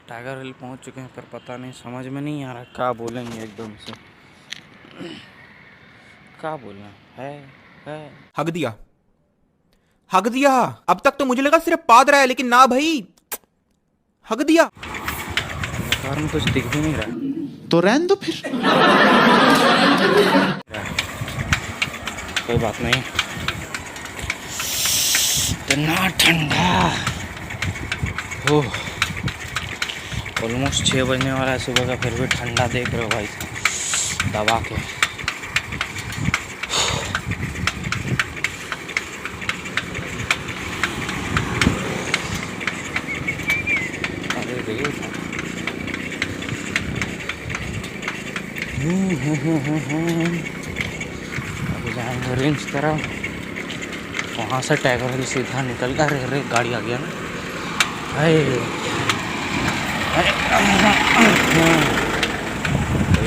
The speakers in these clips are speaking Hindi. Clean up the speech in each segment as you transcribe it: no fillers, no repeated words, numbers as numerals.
टाइगर हिल पहुंच चुके हैं, पर पता नहीं, समझ में नहीं आ रहा क्या बोलेंगे एकदम से। क्या बोलना है। हक दिया, हक दिया। अब तक तो मुझे लगा सिर्फ पाद रहा है, लेकिन ना भाई, हक दिया। कार में कुछ दिख भी नहीं रहा, तो रहने दो फिर। कोई बात नहीं। इतना ठंडा हो, ऑलमोस्ट 6 बजने वाला है सुबह का, फिर भी ठंडा देख रहे हो भाई दबा के। अभी जाएंगे रेंज तरफ, वहाँ से टाइगर हिल सीधा निकल कर। अरे गाड़ी आ गया ना।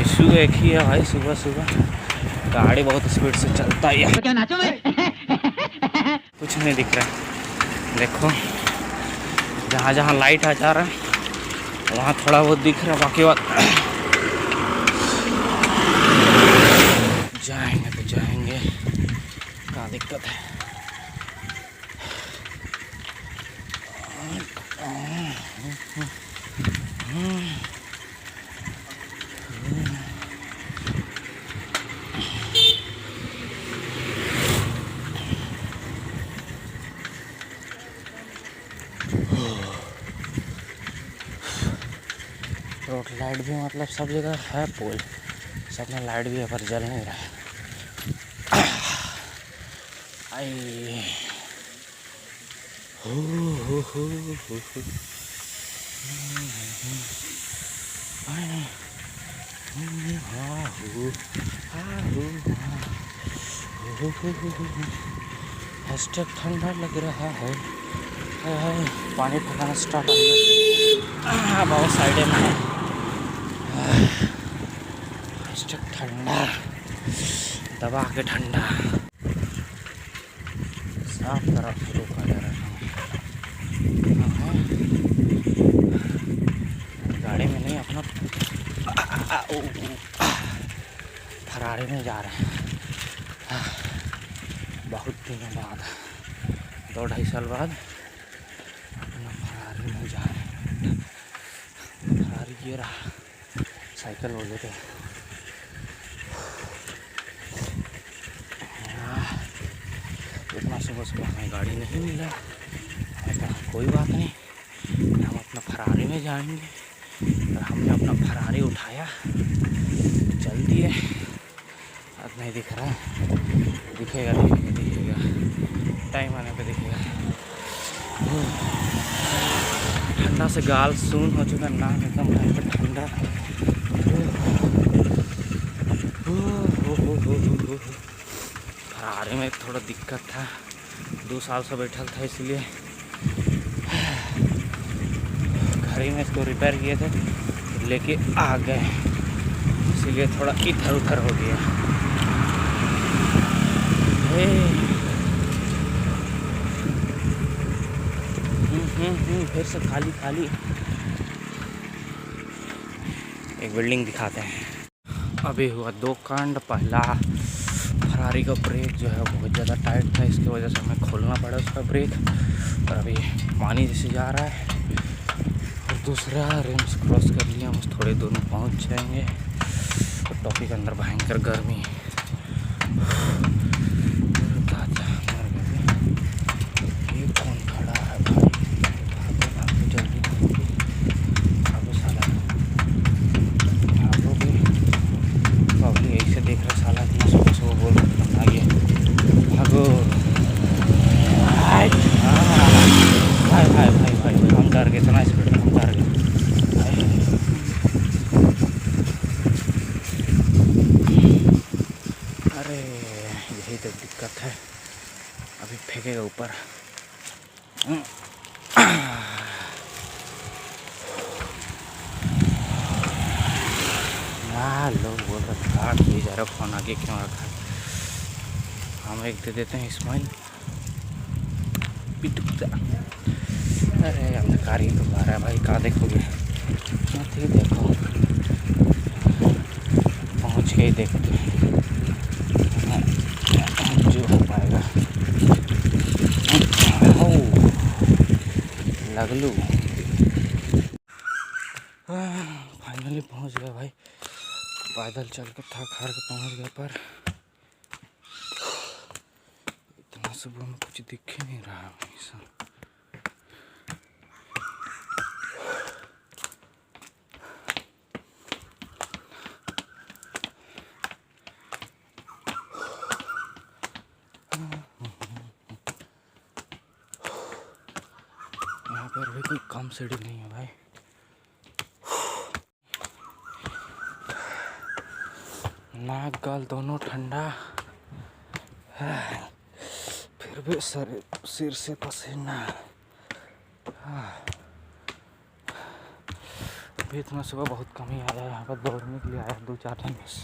इशू एक ही है भाई, सुबह सुबह गाड़ी बहुत स्पीड से चलता है। तो क्या नाचो में? कुछ नहीं दिख रहा है, देखो जहाँ जहाँ लाइट आ जा रहा है वहाँ थोड़ा बहुत दिख रहा है, बाकी बात जाएंगे तो जाएंगे, क्या दिक्कत है। रोड लाइट भी मतलब सब जगह है, पोल सब में लाइट भी है, पर जल नहीं रहा है। आई हैशटैग ठंडा लग रहा है। पानी ठंडा स्टार्ट हो गया, बहुत साइड में है। हैशटैग ठंडा, दबा के ठंडा, साफ तरफ शुरू कर जा रहा है। गाड़ी में नहीं, अपना फरारी में जा रहे हैं। बहुत दिनों बाद, 2-2.5 साल बाद अपना फरारी में जा रहे हैं। फरारी ये रहा, साइकिल बोले थे। इतना सुबह सुबह हमें गाड़ी नहीं मिला, कोई बात नहीं, हम अपना फरारी में जाएंगे। और हमने अपना फरारी उठाया, चल दिए। अब नहीं दिख रहा, दिखेगा दिखेगा दिखेगा, टाइम आने पे दिखेगा। ठंडा से गाल सून हो चुका, नाक एकदम पर ठंडा। फरारी में थोड़ा दिक्कत था, 2 साल से बैठल था, इसलिए घर ही में इसको रिपेयर किए थे, लेके आ गए, इसीलिए थोड़ा इधर उधर हो गया। फिर से खाली खाली। एक बिल्डिंग दिखाते हैं। अभी हुआ 2 कांड। पहला, फरारी का ब्रेक जो है बहुत ज़्यादा टाइट था, इसकी वजह से हमें खोलना पड़ा उसका ब्रेक, और अभी पानी जैसे जा रहा है। और दूसरा, रिम्स क्रॉस कर लिया, बस थोड़े दूर में पहुंच जाएंगे। और टॉपी के अंदर भयंकर गर्मी। ये कौन खड़ा है भाई? भागो जल्दी, भागो साला, भागो भी। पब्लिक यही से देख रहा साला, इतना सुबह सुबह बोल रहा है, भागो। भाई भाई भाई भाई, हम डर गए, इतना स्पीड में हम डर गए। अरे यही तो दिक्कत है, अभी फेंकेगा ऊपर। लोग बोल रहे क्या किए जा रहा, फोन आगे क्यों रखा है। हम एक दे देते हैं स्माइल। अरे अंधकार ही तो आ रहा है भाई, कहाँ देखोगे। ही देखो, पहुँच के ही देखते हैं जो हो पाएगा। लगलू फाइनली पहुँच गया भाई। पैदल चल के थक हार के पहुँच गया, पर इतना सुबह में कुछ दिख ही नहीं रहा हमेशा। यहाँ पर भी कोई कम सीढ़ी नहीं है भाई। नाक गाल दोनों ठंडा, फिर भी सिर से पसीना। अभी इतना सुबह बहुत कम ही आया यहाँ पर, दौड़ने के लिए आया 2-4 दिन बस,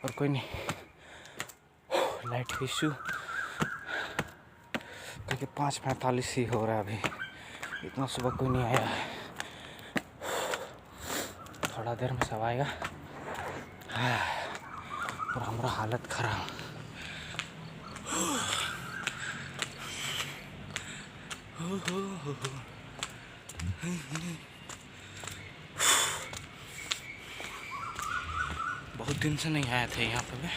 और कोई नहीं। लाइट इशू क्योंकि 5:45 ही हो रहा है अभी, इतना सुबह कोई नहीं आया है। थोड़ा देर में सब आएगा और हमारा हालत खराब। बहुत दिन से नहीं आए थे यहाँ पे मैं,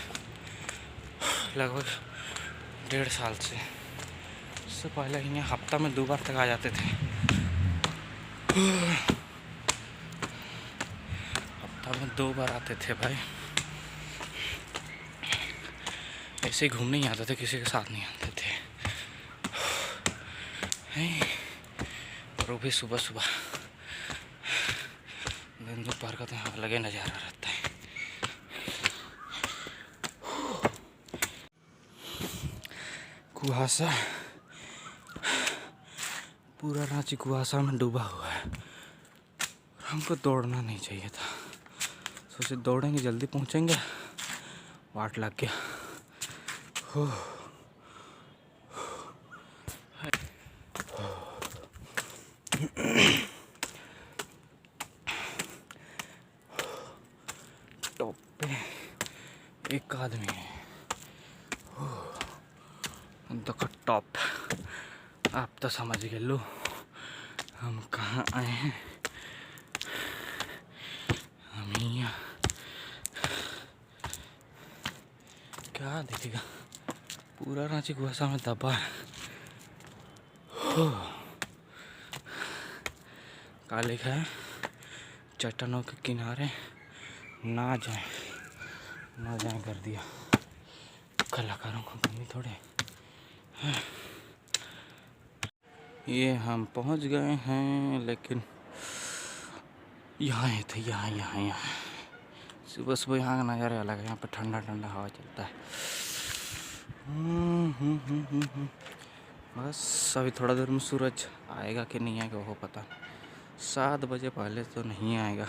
लगभग 1.5 साल से। इससे पहले यहाँ हफ्ता में 2 बार तक आ जाते थे। हफ्ता में 2 बार आते थे भाई। ऐसे ही घूमने ही आते थे, किसी के साथ नहीं आते थे। और वो भी सुबह सुबह। दिन दोपहर का तो यहाँ लगे नज़ारा रहता है। कुहासा, पूरा रांची कुहासा में डूबा हुआ है। हमको दौड़ना नहीं चाहिए था, सोचे दौड़ेंगे जल्दी पहुँचेंगे, वाट लग गया। टॉप पे एक आदमी है, देखो टॉप। आप तो समझ गए लो हम कहाँ आए हैं। हम यहाँ क्या देखेगा, पूरा रांची कुहासा में दबा है। क्या लिखा है, चट्टानों के किनारे ना जाए कर दिया। कलाकारों को कमी थोड़े। ये हम पहुंच गए हैं, लेकिन यहाँ ही थे, यहाँ सुबह सुबह यहाँ का नज़ारा अलग है। यहाँ पे ठंडा ठंडा हवा चलता है। बस अभी थोड़ा देर में सूरज आएगा कि नहीं आएगा वो पता नहीं। 7 बजे पहले तो नहीं आएगा।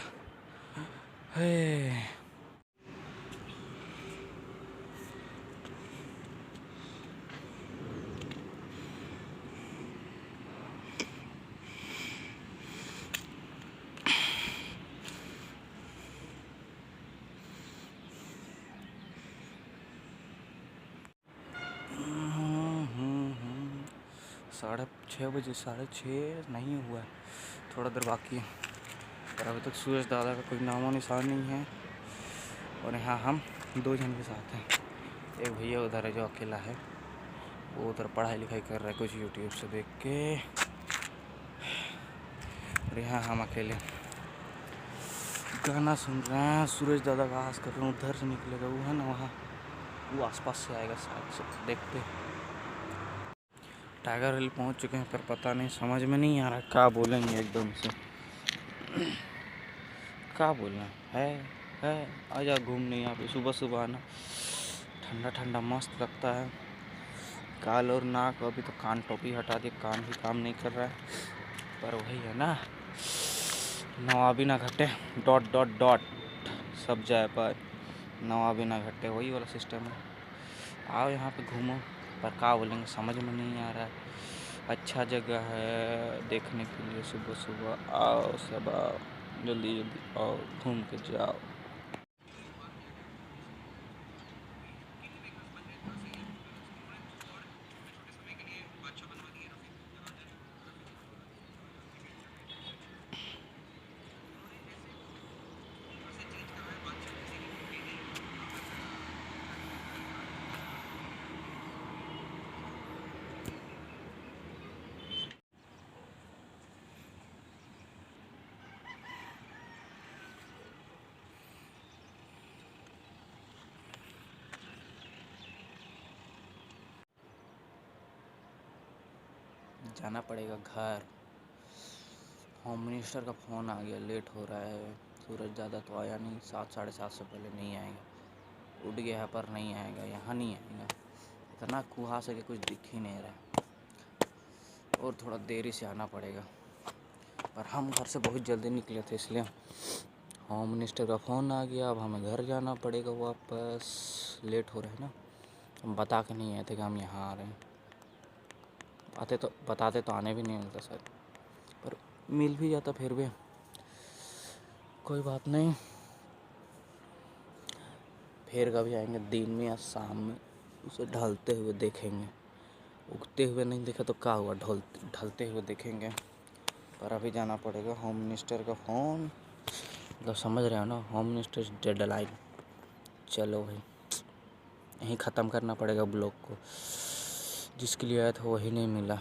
साढ़े 6 बजे, 6:30 नहीं हुआ है, थोड़ा देर बाकी है। पर अभी तक सूरज दादा का कोई नामो निशान नहीं है। और यहाँ हम 2 जन के साथ हैं। एक भैया उधर है जो अकेला है, वो उधर पढ़ाई लिखाई कर रहा है कुछ यूट्यूब से देख के। और यहाँ हम अकेले गाना सुन रहे हैं, सूरज दादा का आस कर रहे हैं। उधर से निकलेगा वो है ना, वहाँ वो आसपास से आएगा शायद से, देखते। टाइगर हिल पहुँच चुके हैं, पर पता नहीं, समझ में नहीं आ रहा क्या बोलेंगे एकदम से। क्या बोलना है आजा घूमने यहाँ पे सुबह सुबह आना। ठंडा ठंडा मस्त लगता है। काल और नाक, अभी तो कान टोपी हटा दिए, कान भी काम नहीं कर रहा है। पर वही है ना, नवाबी ना घटे, डॉट सब जाए पर नवाबी ना घटे, वही वाला सिस्टम है। आओ यहाँ पे घूमो, पर क्या बोलेंगे समझ में नहीं आ रहा है। अच्छा जगह है देखने के लिए, सुबह सुबह आओ सब आओ, जल्दी जल्दी आओ, घूम के जाओ। जाना पड़ेगा घर। होम मिनिस्टर का फ़ोन आ गया, लेट हो रहा है। सूरज ज़्यादा तो आया नहीं, 7 साढ़े 7 से पहले नहीं आएगा। उठ गया है पर नहीं आएगा, यहाँ नहीं आएगा। इतना कुहासा कि कुछ दिख ही नहीं रहा, और थोड़ा देरी से आना पड़ेगा। पर हम घर से बहुत जल्दी निकले थे, इसलिए होम मिनिस्टर का फ़ोन आ गया। अब हमें घर जाना पड़ेगा वापस। लेट हो रहे हैं ना, हम बता के नहीं आए थे कि हम यहाँ आ रहे हैं। बताते तो आने भी नहीं मिलता सर, पर मिल भी जाता फिर भी कोई बात नहीं। फिर कभी आएंगे दिन में या शाम में, उसे ढलते हुए देखेंगे। उगते हुए नहीं देखा तो क्या हुआ, ढलते हुए देखेंगे। पर अभी जाना पड़ेगा। होम मिनिस्टर का फ़ोन, मतलब समझ रहे हो ना, होम मिनिस्टर डेडलाइन। चलो भाई, यहीं ख़त्म करना पड़ेगा ब्लॉग को। जिसके लिए आया था वही नहीं मिला।